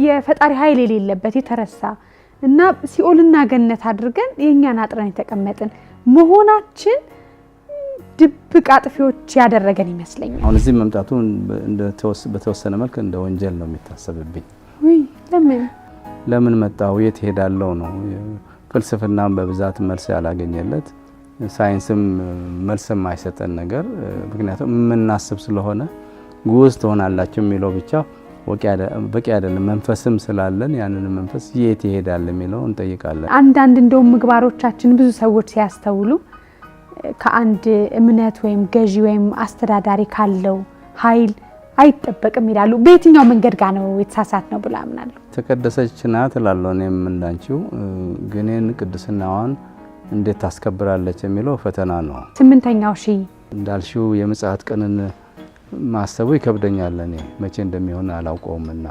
የፈጣሪ ኃይል የሌለበት የተረሳ እና ሲኦልና ገነት አድርገን የኛን አጥረን የተቀመጥን መሆናችን ድብቅ አጥፊዎች ያደረገን ይመስለኛል። አሁን እዚህ መምጣቱ በተወሰነ መልኩ እንደ ወንጀል ነው የሚታሰብብኝ። ወይ ለምን መጣው የት ሄዳለው ነው። ፍልስፍናም በብዛት መልስ ያላገኘለት ሳይንስም መልስም አይሰጠን ነገር ምክንያቱም የምናስብ ስለሆነ ጉዝ ትሆናላችሁ የሚለው ብቻ በቂ አይደለም። መንፈስም ስላለን ያንን መንፈስ የት ይሄዳል የሚለው እንጠይቃለን። አንዳንድ እንደው ምግባሮቻችን ብዙ ሰዎች ሲያስተውሉ ከአንድ እምነት ወይም ገዢ ወይም አስተዳዳሪ ካለው ኃይል አይጠበቅም ይላሉ። በየትኛው መንገድ ጋር ነው የተሳሳት ነው ብላ አምናለሁ። ተቀደሰች ናት እላለሁ እኔም እንዳንቺው ግን ቅድስናዋን እንዴት ታስከብራለች የሚለው ፈተና ነው። 8ኛው ሺህ እንዳልሽው የምጽአት ቀንን ማሰቡ ይከብደኛል። እኔ መቼ እንደሚሆን አላውቀውምና